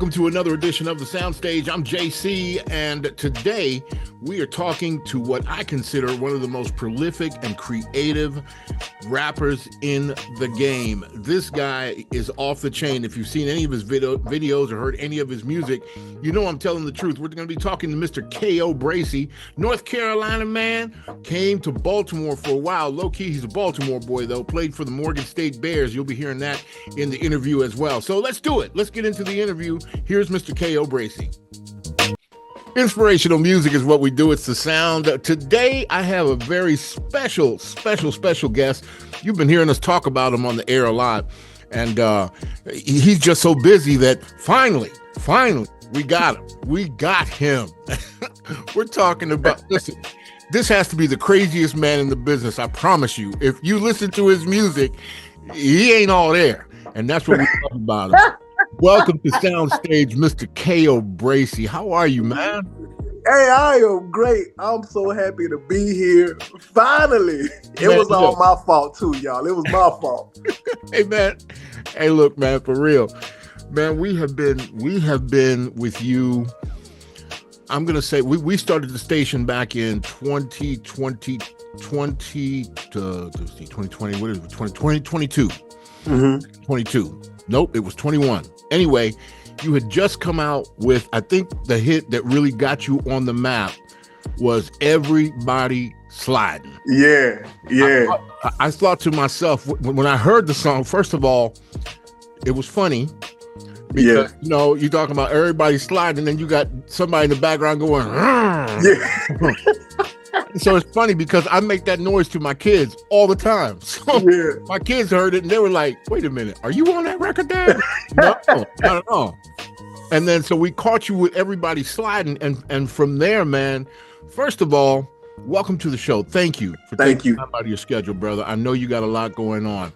Welcome to another edition of The Soundstage. I'm JC, and today we are talking to what I consider one of the most prolific and creative rappers in the game. This guy is off the chain. If you've seen any of his videos or heard any of his music, you know I'm telling the truth. We're going to be talking to Mr. Kayo Bracey, North Carolina man, came to Baltimore for a while. Low-key, he's a Baltimore boy, though, played for the Morgan State Bears. You'll be hearing that in the interview as well. So let's do it. Let's get into the interview. Here's Mr. Kayo Bracey. Inspirational music is what we do. It's the sound. Today, I have a very special guest. You've been hearing us talk about him on the air a lot. And he's just so busy that finally, we got him. We got him. We're talking about, listen, this has to be the craziest man in the business. I promise you. If you listen to his music, he ain't all there. And that's what we're talking about him. Welcome to Soundstage, Mr. Kayo Bracey. How are you, man? Hey, I am great. I'm so happy to be here. Finally. It was all my fault too, y'all. It was my fault. Hey, man. Hey, look, man, for real. Man, we have been with you. I'm going to say we started the station back in 2020, 2020, what is it? 2022. Mm-hmm. 22. Nope, it was 21. Anyway, you had just come out with, I think the hit that really got you on the map was Everybody Sliding. Yeah. I thought to myself, when I heard the song, first of all, it was funny because, you know, you're talking about everybody sliding and then you got somebody in the background going, yeah. So it's funny because I make that noise to my kids all the time. So my kids heard it and they were like, wait a minute, are you on that record, Dad? No, not at all. And then so we caught you with Everybody Sliding. And from there, man, first of all, welcome to the show. Thank you for taking time out of your schedule, brother. I know you got a lot going on.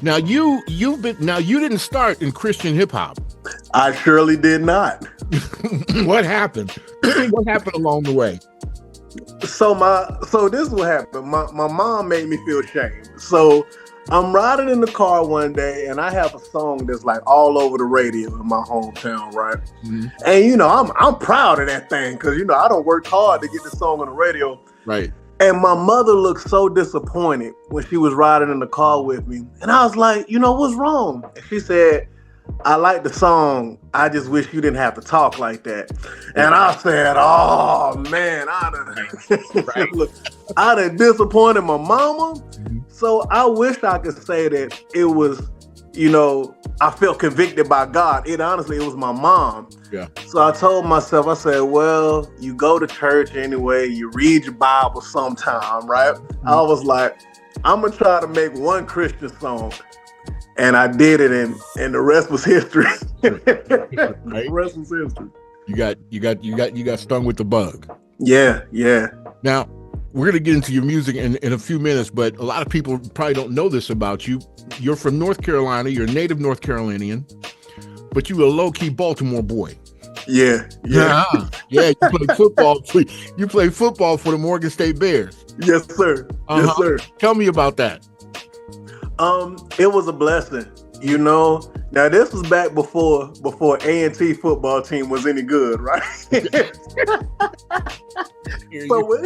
Now you didn't start in Christian hip hop. I surely did not. What happened? What happened along the way? So this is what happened. My mom made me feel shame. So I'm riding in the car one day and I have a song that's like all over the radio in my hometown, right? Mm-hmm. And you know, I'm proud of that thing because you know I don't work hard to get the song on the radio. Right. And my mother looked so disappointed when she was riding in the car with me. And I was like, you know, what's wrong? And she said, I like the song. I just wish you didn't have to talk like that. And I said, oh man, I done disappointed my mama. So I wish I could say that it was, you know, I felt convicted by God. It was my mom. Yeah. So I told myself, I said, well, you go to church anyway, you read your Bible sometime, right? Mm-hmm. I was like, I'm gonna try to make one Christian song. And I did it, and the rest was history. Right? The rest was history. You got stung with the bug. Yeah. Now, we're gonna get into your music in a few minutes, but a lot of people probably don't know this about you. You're from North Carolina. You're a native North Carolinian, but you a low-key Baltimore boy. Yeah. Yeah. You play football. You play football for the Morgan State Bears. Yes, sir. Uh-huh. Yes, sir. Tell me about that. It was a blessing, you know. Now this was back before A&T football team was any good, right? So when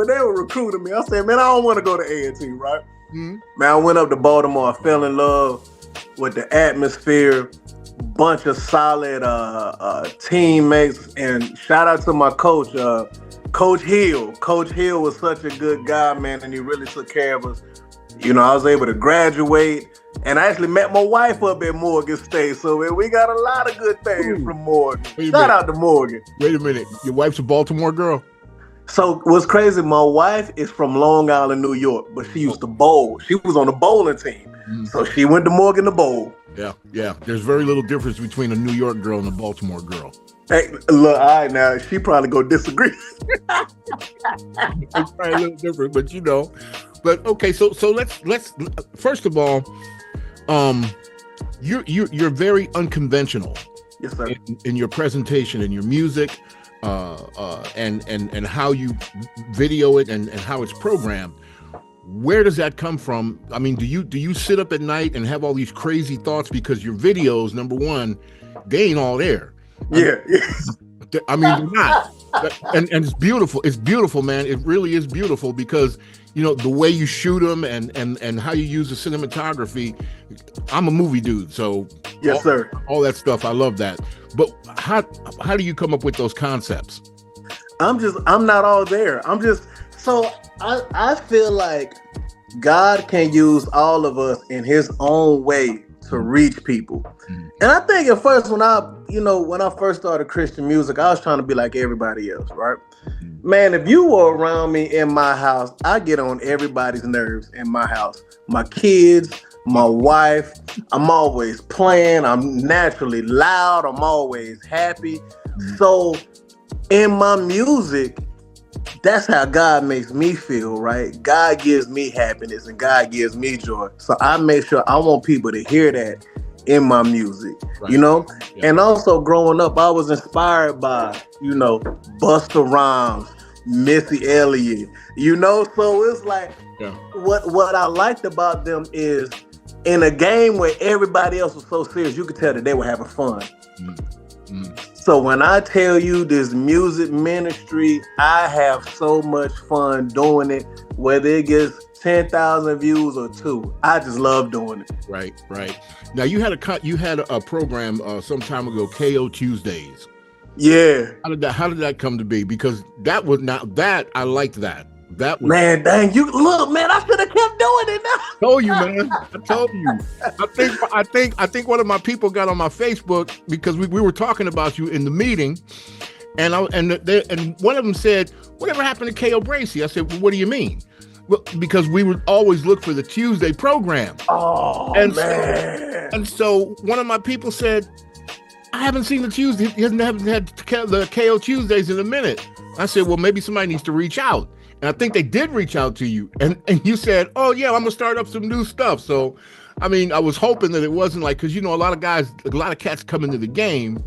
they were recruiting me, I said, man, I don't want to go to A&T, right? Mm-hmm. Man, I went up to Baltimore. I fell in love with the atmosphere, bunch of solid teammates, and shout out to my coach, Coach Hill. Coach Hill was such a good guy, man, and he really took care of us. You know, I was able to graduate, and I actually met my wife up at Morgan State. So we got a lot of good things from Morgan. Shout out to Morgan. Wait a minute. Your wife's a Baltimore girl? So what's crazy, my wife is from Long Island, New York, but she used to bowl. She was on the bowling team. Mm-hmm. So she went to Morgan to bowl. Yeah. There's very little difference between a New York girl and a Baltimore girl. Hey, look, all right, now, she probably gonna disagree. It's probably a little different, but you know. But okay, so let's first of all, you're very unconventional. Yes, sir. In your presentation, in your music, and how you video it and how it's programmed. Where does that come from? I mean, do you sit up at night and have all these crazy thoughts because your videos, number one, they ain't all there. I mean, they're not. And it's beautiful. It's beautiful, man. It really is beautiful because, you know, the way you shoot them and how you use the cinematography. I'm a movie dude, so yes, sir. All that stuff, I love that. But how do you come up with those concepts? I'm not all there. I feel like God can use all of us in his own way to reach people. Mm-hmm. And I think at first when I first started Christian music, I was trying to be like everybody else, right? Mm-hmm. Man, if you were around me in my house, I get on everybody's nerves in my house. My kids, my wife, I'm always playing. I'm naturally loud. I'm always happy. Mm-hmm. So in my music, that's how God makes me feel, right? God gives me happiness and God gives me joy. So I make sure I want people to hear that in my music, right. You know? Yeah. And also growing up, I was inspired by, you know, Busta Rhymes, Missy Elliott, you know? So it's like, yeah. What I liked about them is in a game where everybody else was so serious, you could tell that they were having fun. So when I tell you this music ministry, I have so much fun doing it, whether it gets 10,000 views or 2. I just love doing it. Right. Now you had a program some time ago, Kayo Tuesdays. Yeah. How did that come to be? Because that was not that I liked that. That was, man, dang, you look, man, I should have kept doing it now. Told you, man. I told you. I think one of my people got on my Facebook because we were talking about you in the meeting, and one of them said, "Whatever happened to Kayo Bracey?" I said, "Well, what do you mean?" Well, because we would always look for the Tuesday program. Oh, man. So one of my people said, "I haven't seen the Tuesday. He hasn't had the Kayo Tuesdays in a minute." I said, "Well, maybe somebody needs to reach out." And I think they did reach out to you, and you said, "Oh yeah, I'm gonna start up some new stuff." So, I mean, I was hoping that it wasn't like, because you know, a lot of cats come into the game,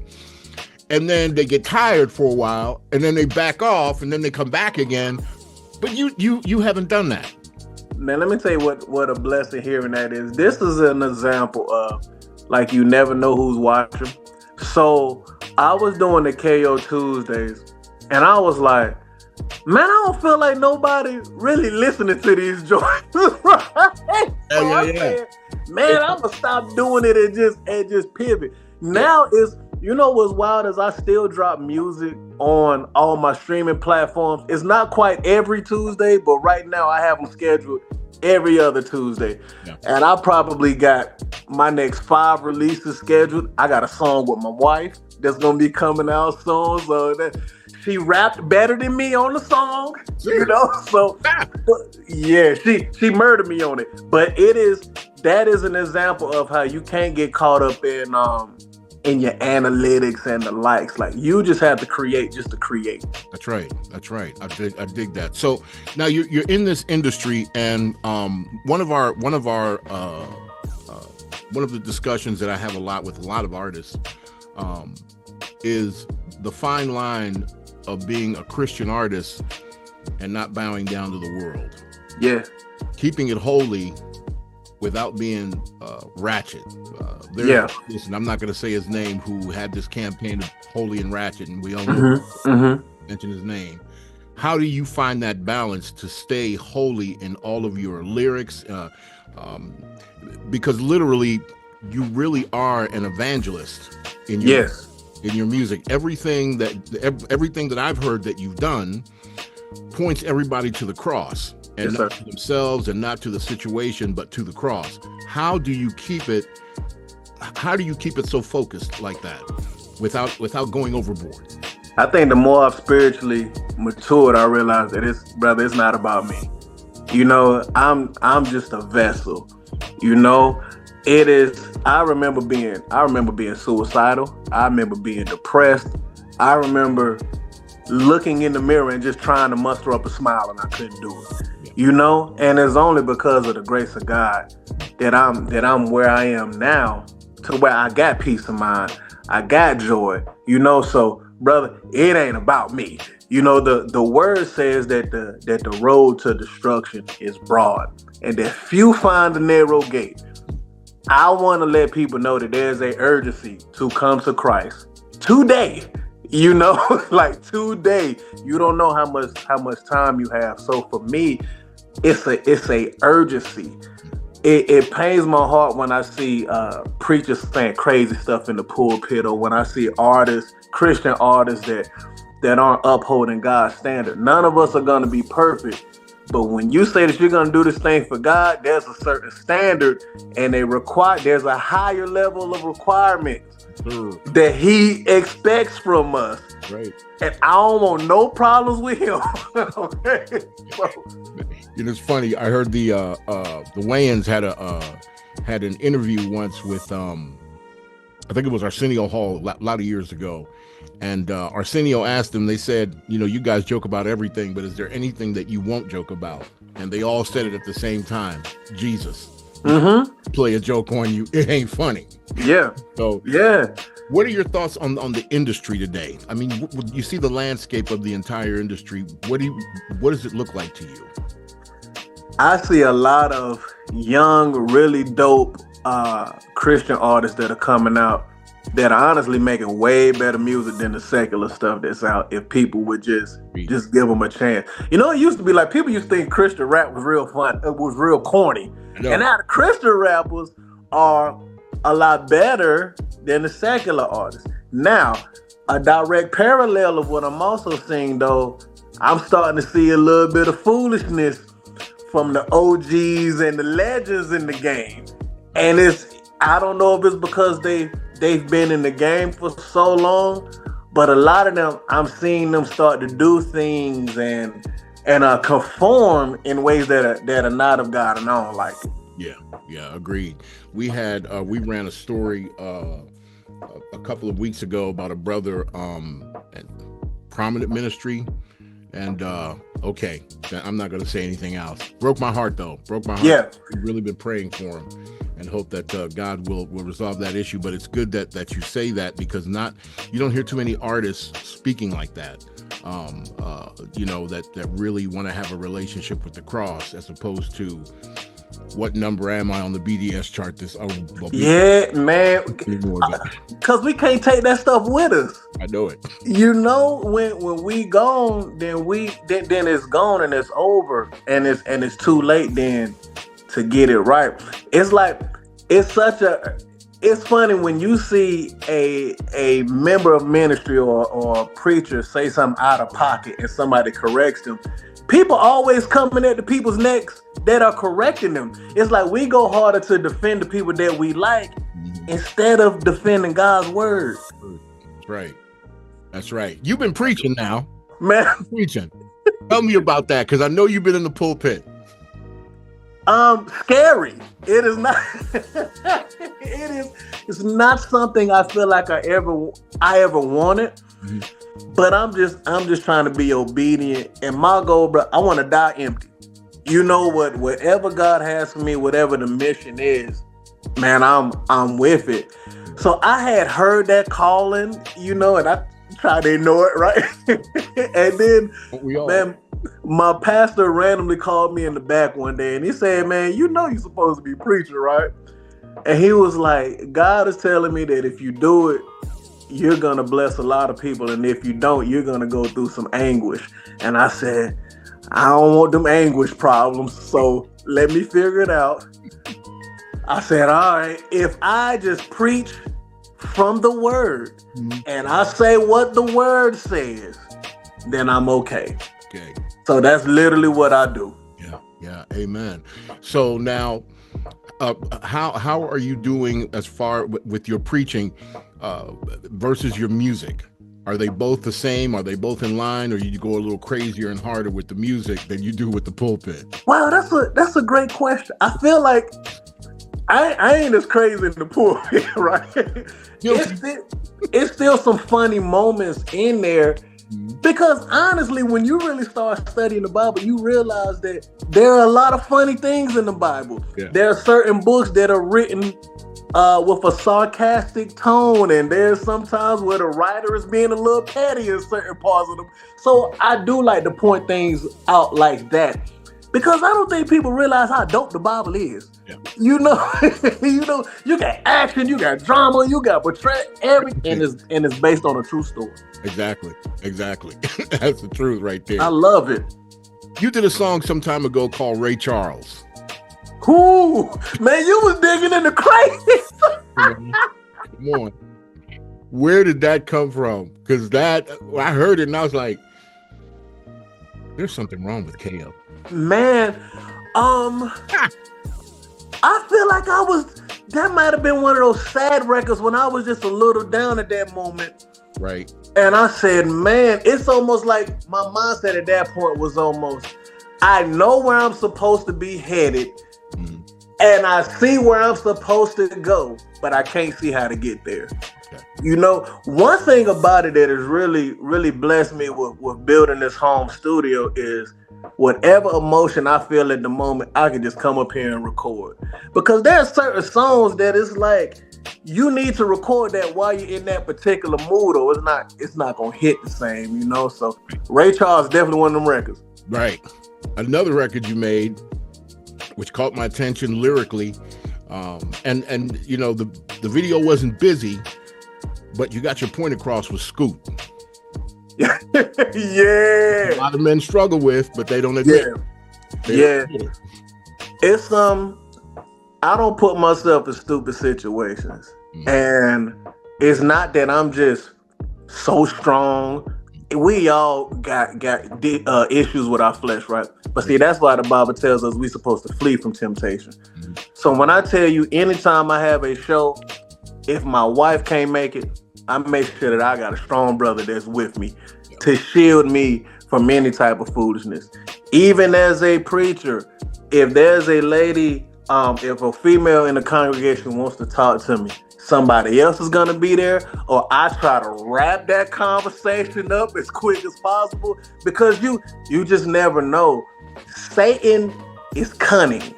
and then they get tired for a while, and then they back off, and then they come back again. But you haven't done that. Man, let me tell you what a blessing hearing that is. This is an example of like you never know who's watching. So I was doing the KO Tuesdays, and I was like, man, I don't feel like nobody really listening to these joints. Right? Yeah. Man, I'm gonna stop doing it and just pivot. Now is, you know what's wild is I still drop music on all my streaming platforms. It's not quite every Tuesday, but right now I have them scheduled every other Tuesday. Yeah. And I probably got my next 5 releases scheduled. I got a song with my wife that's gonna be coming out soon. So that she rapped better than me on the song, you know. So yeah, she murdered me on it. But that is an example of how you can't get caught up in your analytics and the likes. Like you just have to create just to create. That's right. I dig that. So now you're in this industry, and one of the discussions that I have a lot with a lot of artists is the fine line of being a Christian artist and not bowing down to the world. Yeah. Keeping it holy without being ratchet. Listen, I'm not going to say his name, who had this campaign of Holy and Ratchet, and we only mention his name. How do you find that balance to stay holy in all of your lyrics? Because literally, you really are an evangelist in your music. Everything that I've heard that you've done points everybody to the cross, and not to themselves, and not to the situation, but to the cross. How do you keep it so focused like that without going overboard? I think the more I've spiritually matured, I realized that it's not about me. You know, I'm just a vessel. You know, it is. I remember being suicidal. I remember being depressed. I remember looking in the mirror and just trying to muster up a smile, and I couldn't do it. You know, and it's only because of the grace of God that I'm where I am now, to where I got peace of mind, I got joy. You know, so brother, it ain't about me. You know, the word says that the road to destruction is broad and that few find the narrow gate. I want to let people know that there's a urgency to come to Christ today. You know, like today. You don't know how much time you have. So for me, it's a urgency. It pains my heart when I see preachers saying crazy stuff in the pulpit, or when I see artists, Christian artists that aren't upholding God's standard. None of us are going to be perfect. But when you say that you're going to do this thing for God, there's a certain standard, and there's a higher level of requirement that he expects from us. Right. And I don't want no problems with him. Okay. It's funny. I heard the Wayans had an interview once with I think it was Arsenio Hall a lot of years ago. And Arsenio asked them, they said, you guys joke about everything, but is there anything that you won't joke about? And they all said it at the same time. Jesus. Mm-hmm. Play a joke on you. It ain't funny. Yeah. So yeah. What are your thoughts on the industry today? I mean, you see the landscape of the entire industry. What does it look like to you? I see a lot of young, really dope Christian artists that are coming out that are honestly making way better music than the secular stuff that's out if people would just give them a chance. It used to be like people used to think Christian rap was real fun, it was real corny. And now the Christian rappers are a lot better than the secular artists. Now, a direct parallel of what I'm also seeing though, I'm starting to see a little bit of foolishness from the OGs and the legends in the game. And I don't know if it's because they've been in the game for so long, but a lot of them, I'm seeing them start to do things and conform in ways that are not of God, and I don't like it. Yeah, agreed. We ran a story a couple of weeks ago about a brother at Prominent Ministry, and okay, I'm not going to say anything else. Broke my heart though. Yeah, we've really been praying for him and hope that God will resolve that issue. But it's good that you say that, because you don't hear too many artists speaking like that. That really want to have a relationship with the cross, as opposed to what number am I on the BDS chart? Yeah, man. Because we can't take that stuff with us. I know it. When we gone, then it's gone and it's over, and it's too late then to get it right. It's like it's funny when you see a member of ministry or a preacher say something out of pocket and somebody corrects them. People always coming at the people's necks that are correcting them. It's like we go harder to defend the people that we like instead of defending God's word. That's right. You've been preaching now. Man. Preaching. Tell me about that, because I know you've been in the pulpit. Scary. It is not. It's not something I feel like I ever wanted. Mm-hmm. But I'm just trying to be obedient. And my goal, bro, I want to die empty. Whatever God has for me, whatever the mission is, man, I'm with it. So I had heard that calling, and I tried to ignore it, right? And then, man, my pastor randomly called me in the back one day and he said, man, you're supposed to be preaching, right? And he was like, God is telling me that if you do it, you're going to bless a lot of people. And if you don't, you're going to go through some anguish. And I said, I don't want them anguish problems. So let me figure it out. I said, all right, if I just preach from the word and I say what the word says, then I'm okay. Okay. So that's literally what I do. Yeah. Amen. So now, how are you doing as far with your preaching versus your music? Are they both the same? Are they both in line, or you go a little crazier and harder with the music than you do with the pulpit? Wow, that's a great question. I feel like I ain't as crazy in the pulpit, right? It's still some funny moments in there. Because honestly, when you really start studying the Bible, you realize that there are a lot of funny things in the Bible. Yeah. There are certain books that are written with a sarcastic tone, and there's sometimes where the writer is being a little petty in certain parts of them. So I do like to point things out like that, because I don't think people realize how dope the Bible is. Yeah. You know, you got action, you got drama, you got betrayal, everything, and it's based on a true story. Exactly. That's the truth right there. I love it. You did a song some time ago called Ray Charles. Ooh, man, you was digging in the crazy. Come on. Where did that come from? Because I heard it and I was like, there's something wrong with Kayo. Man, I feel like that might have been one of those sad records when I was just a little down at that moment. Right. And I said, man, it's almost like my mindset at that point was almost, I know where I'm supposed to be headed, and I see where I'm supposed to go, but I can't see how to get there. Okay. You know, one thing about it that has really, really blessed me with building this home studio is whatever emotion I feel at the moment, I can just come up here and record. Because there are certain songs that it's like, you need to record that while you're in that particular mood, or it's not gonna hit the same, you know. So Ray Charles is definitely one of them records. Right. Another record you made, which caught my attention lyrically, and you know, the video wasn't busy, but you got your point across with Scoot. Yeah. A lot of men struggle with, but they don't admit. Yeah. It's I don't put myself in stupid situations. And it's not that I'm just so strong. We all got issues with our flesh, right? But see, that's why the Bible tells us we're supposed to flee from temptation. So when I tell you, anytime I have a show, if my wife can't make it, I make sure that I got a strong brother that's with me to shield me from any type of foolishness. Even as a preacher, if there's a lady, if a female in the congregation wants to talk to me, somebody else is gonna be there, or I try to wrap that conversation up as quick as possible, because you just never know. Satan is cunning.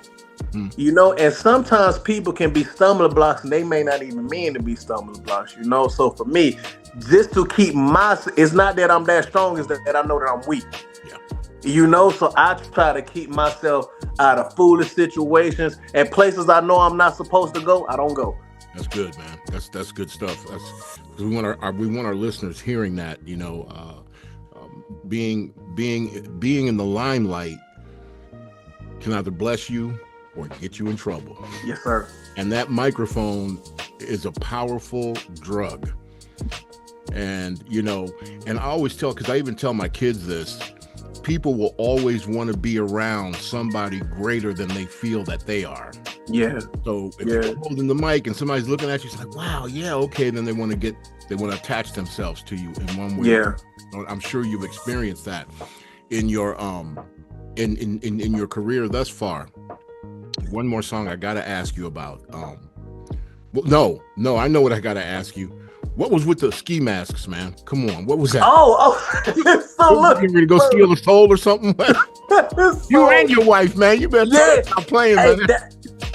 You know, and sometimes people can be stumbling blocks and they may not even mean to be stumbling blocks, you know. So for me, just to keep it's not that I'm that strong, it's that I know that I'm weak. Yeah. You know, so I try to keep myself out of foolish situations, and places I know I'm not supposed to go, I don't go. That's good, man. That's good stuff. We want our listeners hearing that, you know, being in the limelight can either bless you or get you in trouble. Yes, sir. And that microphone is a powerful drug. And, you know, and I always because I even tell my kids this, people will always want to be around somebody greater than they feel that they are. Yeah. So if you're holding the mic and somebody's looking at you, it's like, wow, yeah, okay. Then they want to attach themselves to you in one way. Yeah. I'm sure you've experienced that in your in your career thus far. One more song I gotta ask you about. No, I know what I gotta ask you. What was with the ski masks, man? Come on, what was that? So look, you ready to go steal a soul or something? You and your wife, man. You better stop playing, man.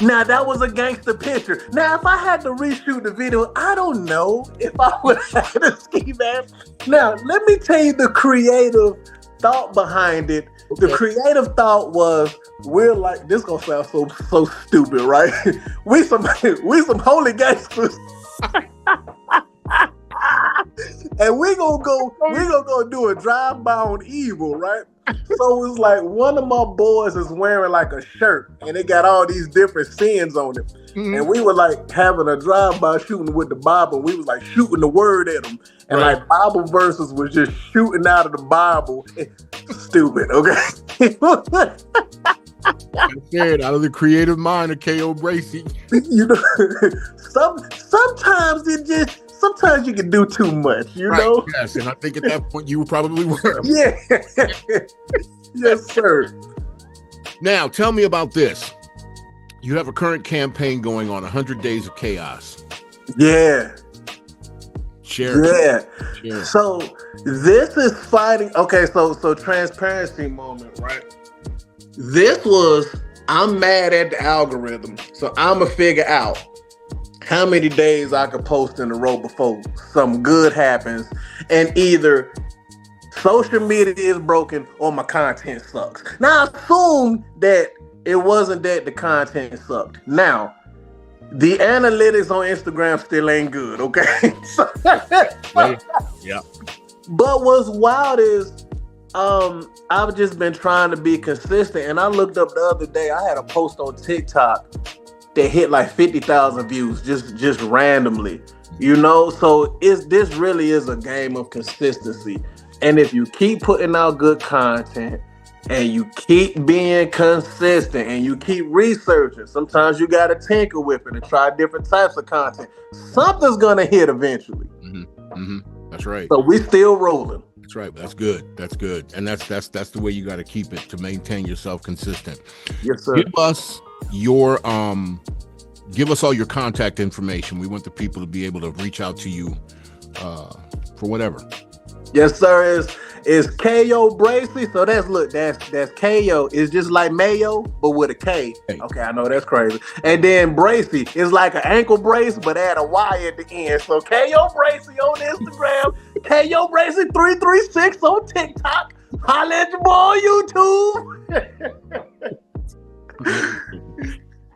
Now that was a gangster picture. Now, if I had to reshoot the video, I don't know if I would have had a ski mask. Now, let me tell you the creative thought behind it. Okay. The creative thought was, we're like, this gonna sound so stupid, right? we some holy gangsters. And we gonna go do a drive-by on evil, right? So it's like one of my boys is wearing like a shirt and it got all these different sins on it. Mm-hmm. And we were like having a drive-by shooting with the Bible. We was like shooting the word at them. And like Bible verses was just shooting out of the Bible. Stupid, okay? I said, out of the creative mind of Kayo Bracey. You know, sometimes you can do too much, you know? Yes, and I think at that point you probably were. Yeah. Yes, sir. Now, tell me about this. You have a current campaign going on, 100 Days of Chaos. Yeah. Share. Yeah. So this is fighting. Okay, so transparency moment, right? This was, I'm mad at the algorithm, so I'm going to figure out how many days I could post in a row before something good happens, and either social media is broken or my content sucks. Now, I assume that it wasn't that the content sucked. Now, the analytics on Instagram still ain't good, okay? Yeah. But what's wild is I've just been trying to be consistent, and I looked up the other day, I had a post on TikTok that hit like 50,000 views just randomly, you know? So this really is a game of consistency. And if you keep putting out good content and you keep being consistent and you keep researching, sometimes you got to tinker with it and try different types of content. Something's going to hit eventually. That's right. So we still rolling. That's right. That's good. That's good. And that's the way you got to keep it, to maintain yourself consistent. Yes, sir. Give us all your contact information. We want the people to be able to reach out to you for whatever. Yes, sir. It's Kayo Bracey. So that's Kayo. It's just like mayo, but with a K. Hey. Okay, I know that's crazy. And then Bracey is like an ankle brace, but add a Y at the end. So Kayo Bracey on Instagram, Kayo Bracey 336 on TikTok. Holla at your boy on YouTube.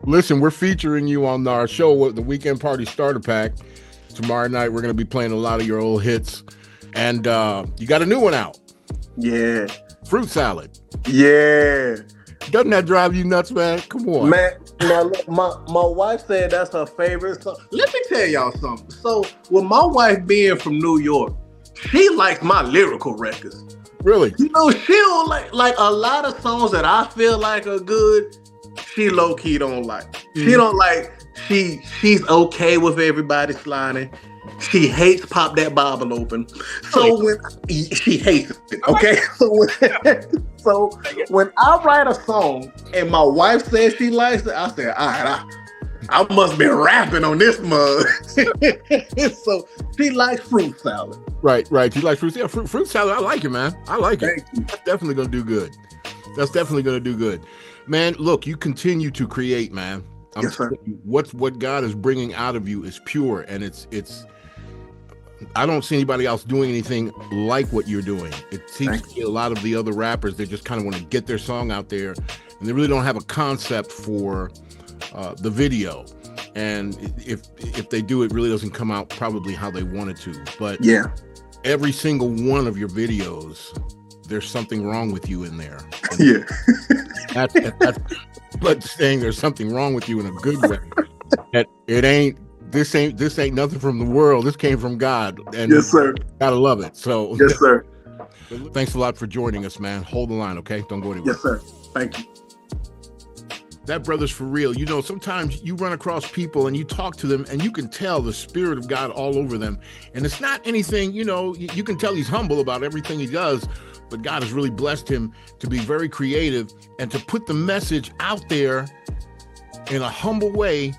Listen, we're featuring you on our show, the Weekend Party Starter Pack. Tomorrow night, we're going to be playing a lot of your old hits. And you got a new one out. Yeah. Fruit Salad. Yeah. Doesn't that drive you nuts, man? Come on. Man, now look, my wife said that's her favorite song. Let me tell y'all something. So, with my wife being from New York, she likes my lyrical records. Really? You know, she don't like a lot of songs that I feel like are good, she low-key don't like. She don't like, she's okay with everybody sliding. She hates Pop That Bible Open. So when she hates it, okay? So when I write a song and my wife says she likes it, I say, all right, I must be rapping on this mug. So she likes Fruit Salad. Right. She likes fruit. Yeah, fruit salad. I like it, man. I like it. That's definitely gonna do good. Man, look, you continue to create, man. Yes, sir. What God is bringing out of you is pure, and it's. I don't see anybody else doing anything like what you're doing. It seems to be a lot of the other rappers, they just kind of want to get their song out there, and they really don't have a concept for the video. And if they do, it really doesn't come out probably how they wanted to. But yeah, every single one of your videos, there's something wrong with you in there. And that's but saying there's something wrong with you in a good way. That it ain't. This ain't nothing from the world. This came from God. And yes, sir. Gotta love it. So yes, sir. Thanks a lot for joining us, man. Hold the line, okay? Don't go anywhere. Yes, sir. Thank you. That brother's for real. You know, sometimes you run across people and you talk to them and you can tell the Spirit of God all over them. And it's not anything, you know, you can tell he's humble about everything he does, but God has really blessed him to be very creative and to put the message out there in a humble way,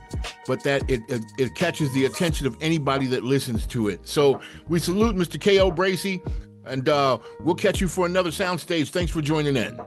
but that it catches the attention of anybody that listens to it. So we salute Mr. Kayo Bracey, and we'll catch you for another Soundstage. Thanks for joining in.